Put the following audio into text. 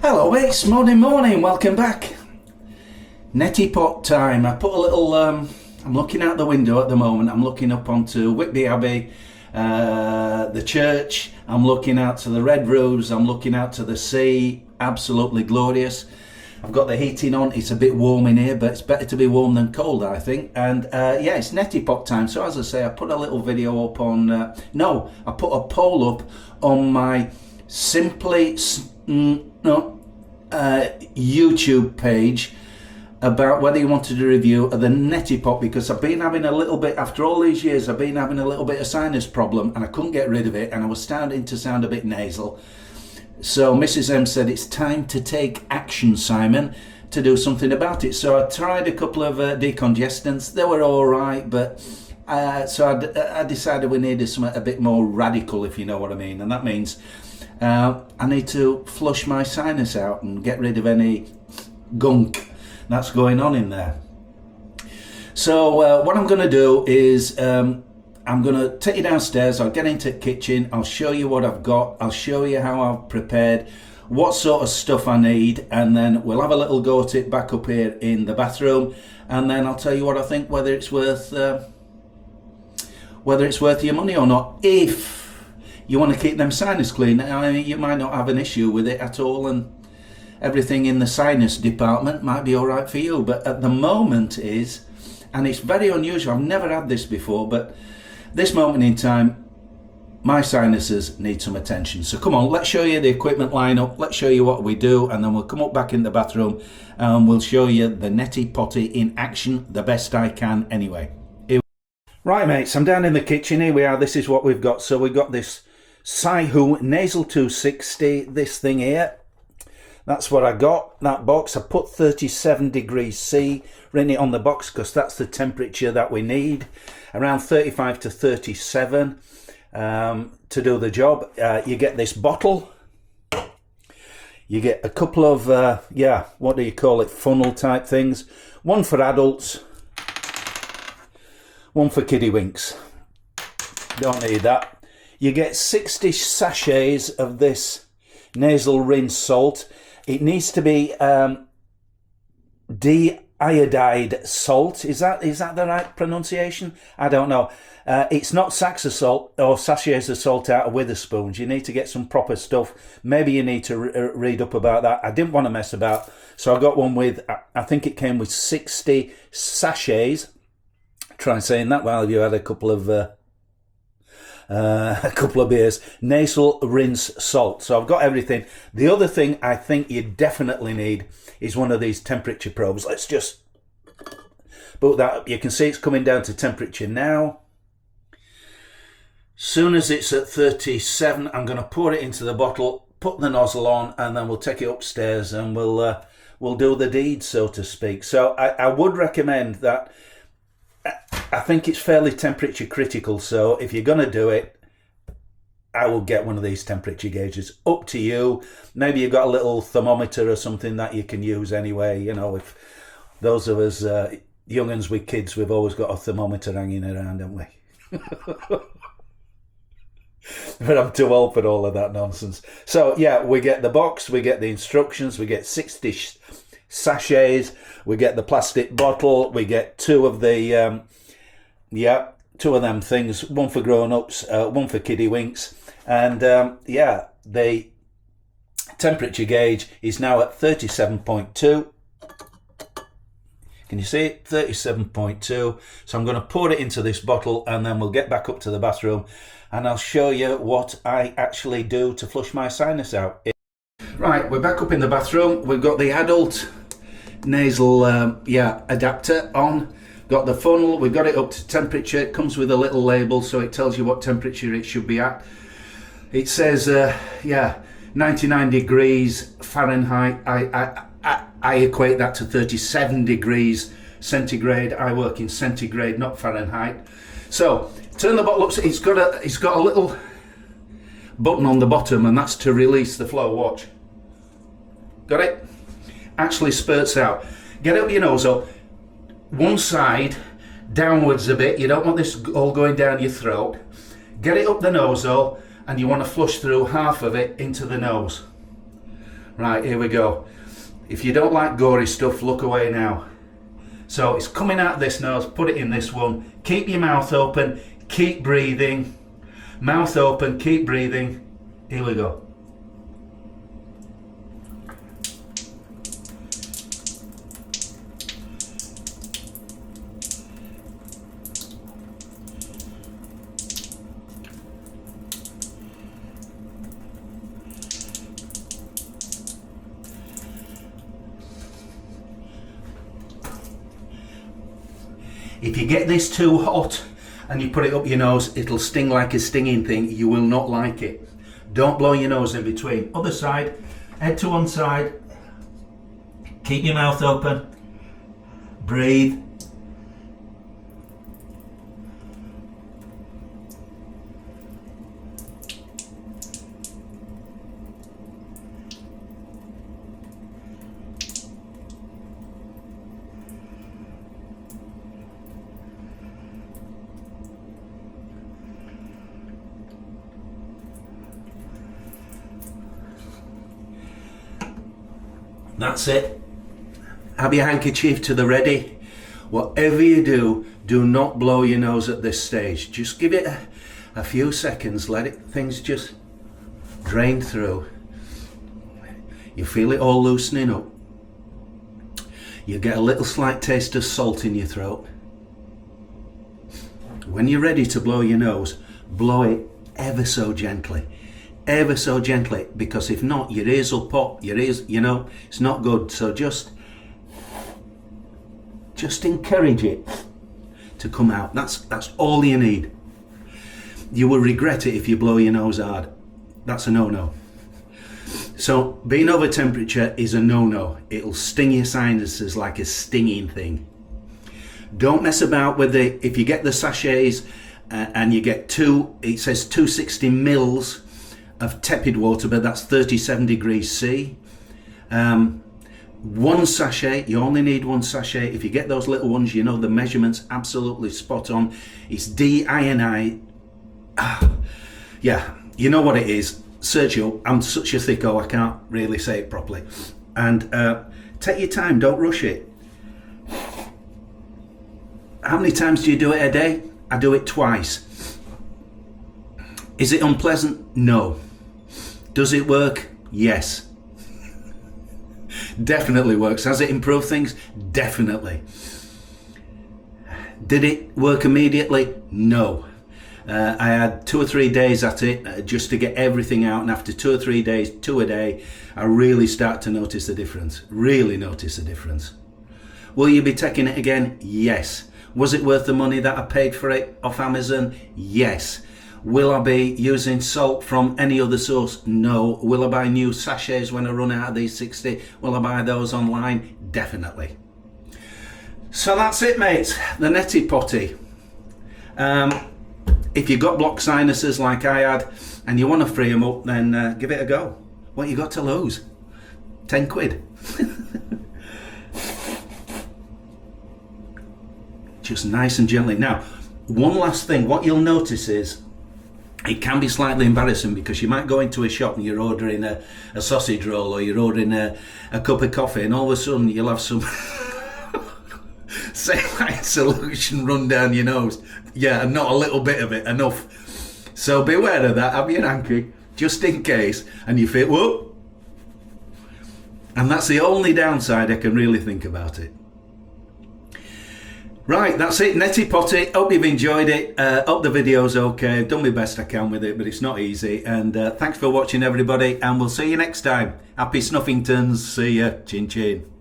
Hello mates, morning, welcome back. Neti pot time. I put a little, I'm looking out the window at the moment, I'm looking up onto Whitby Abbey, the church, I'm looking out to the red roofs, I'm looking out to the sea, absolutely glorious. I've got the heating on, it's a bit warm in here, but it's better to be warm than cold I think. And yeah, it's Neti pot time, so as I say, I put a little video up on, I put a poll up on my YouTube page about whether you wanted a review of the Neti pot, because I've been having a little bit, after all these years, I've been having a little bit of sinus problem and I couldn't get rid of it and I was starting to sound a bit nasal. So Mrs. M said, it's time to take action, Simon, to do something about it. So I tried a couple of decongestants, they were all right, but so I decided we needed something a bit more radical, if you know what I mean, and that means I need to flush my sinus out and get rid of any gunk that's going on in there. So what I'm going to do is I'm going to take you downstairs, I'll get into the kitchen, I'll show you what I've got, I'll show you how I've prepared, what sort of stuff I need, and then we'll have a little go at it back up here in the bathroom, and then I'll tell you what I think, whether it's worth your money or not. If you want to keep them sinus clean, I mean, you might not have an issue with it at all, and everything in the sinus department might be all right for you. But at the moment is, and it's very unusual, I've never had this before, but this moment in time, my sinuses need some attention. So come on, let's show you the equipment lineup, let's show you what we do, and then we'll come up back in the bathroom and we'll show you the Neti potty in action the best I can anyway. Right mates, I'm down in the kitchen, here we are, this is what we've got. So we've got this Saihu Nasal 260, this thing here. That's what I got, that box. I put 37 degrees C, written it on the box because that's the temperature that we need. Around 35 to 37 to do the job. You get this bottle. You get a couple of, what do you call it, funnel type things. One for adults, one for kiddywinks. Don't need that. You get 60 sachets of this nasal rinse salt. It needs to be de-iodide salt. Is that the right pronunciation? I don't know. It's not sacks of salt or sachets of salt out of Witherspoons. You need to get some proper stuff. Maybe you need to read up about that. I didn't want to mess about, so I got one with, I think it came with 60 sachets. Try saying that while you had a couple of beers. Nasal rinse salt. So I've got everything. The other thing I think you definitely need is one of these temperature probes. Let's just boot that up. You can see it's coming down to temperature now. Soon as it's at 37, I'm going to pour it into the bottle, put the nozzle on, and then we'll take it upstairs and we'll do the deed, so to speak. So I would recommend that. I think it's fairly temperature critical, so if you're going to do it, I will get one of these temperature gauges. Up to you. Maybe you've got a little thermometer or something that you can use anyway. You know, if those of us young'uns with kids, we've always got a thermometer hanging around, haven't we? But I'm too old for all of that nonsense. So yeah, we get the box, we get the instructions, we get 60 sachets, we get the plastic bottle, we get two of the two of them things, one for grown-ups, one for kiddywinks, and the temperature gauge is now at 37.2. Can you see it? 37.2. So I'm going to pour it into this bottle and then we'll get back up to the bathroom and I'll show you what I actually do to flush my sinus out. Right, we're back up in the bathroom. We've got the adult nasal adapter on. Got the funnel, we've got it up to temperature. It comes with a little label so it tells you what temperature it should be at. It says 99 degrees Fahrenheit. I equate that to 37 degrees centigrade. I work in centigrade, not Fahrenheit. So turn the bottle up. It's got a little button on the bottom, and that's to release the flow. Watch. Got it? Actually spurts out. Get up your nose up. One side downwards a bit. You don't want this all going down your throat. Get it up the nose hole, and you want to flush through half of it into the nose. Right, here we go. If you don't like gory stuff, look away now. So it's coming out this nose, put it in this one. Keep your mouth open, keep breathing. Mouth open, keep breathing. Here we go. If you get this too hot and you put it up your nose, it'll sting like a stinging thing. You will not like it. Don't blow your nose in between. Other side, head to one side. Keep your mouth open. Breathe. That's it. Have your handkerchief to the ready. Whatever you do, do not blow your nose at this stage. Just give it a few seconds. Let things just drain through. You feel it all loosening up. You get a little slight taste of salt in your throat. When you're ready to blow your nose, blow it ever so gently. Ever so gently, because if not, your ears will pop. Your ears, it's not good. So just encourage it to come out. That's all you need. You will regret it if you blow your nose hard. That's a no-no. So being over temperature is a no-no. It'll sting your sinuses like a stinging thing. Don't mess about with it. If you get the sachets and you get it says 260 mils of tepid water, but that's 37 degrees C. One sachet, you only need one sachet. If you get those little ones, the measurement's absolutely spot on. It's deionized. Yeah, you know what it is. Search up. I'm such a thicko, I can't really say it properly. And take your time, don't rush it. How many times do you do it a day? I do it twice. Is it unpleasant? No. Does it work? Yes. Definitely works. Has it improved things? Definitely. Did it work immediately? No. I had 2 or 3 days at it just to get everything out, and after 2 or 3 days, 2 a day, I really start to notice the difference. Really notice the difference. Will you be taking it again? Yes. Was it worth the money that I paid for it off Amazon? Yes. Will I be using salt from any other source? No. Will I buy new sachets when I run out of these 60? Will I buy those online? Definitely. So that's it, mates. The Neti potty. If you've got blocked sinuses like I had and you want to free them up, then give it a go. What you got to lose? 10 quid. Just nice and gently. Now, one last thing. What you'll notice is it can be slightly embarrassing because you might go into a shop and you're ordering a sausage roll, or you're ordering a cup of coffee, and all of a sudden you'll have some saline solution run down your nose. Yeah, and not a little bit of it, enough. So beware of that. Have your hanky just in case, and you feel, whoa. And that's the only downside I can really think about it. Right, that's it, Neti potty. Hope you've enjoyed it. Hope the video's okay. I've done my best I can with it, but it's not easy. And thanks for watching, everybody, and we'll see you next time. Happy Snuffingtons. See ya. Chin chin.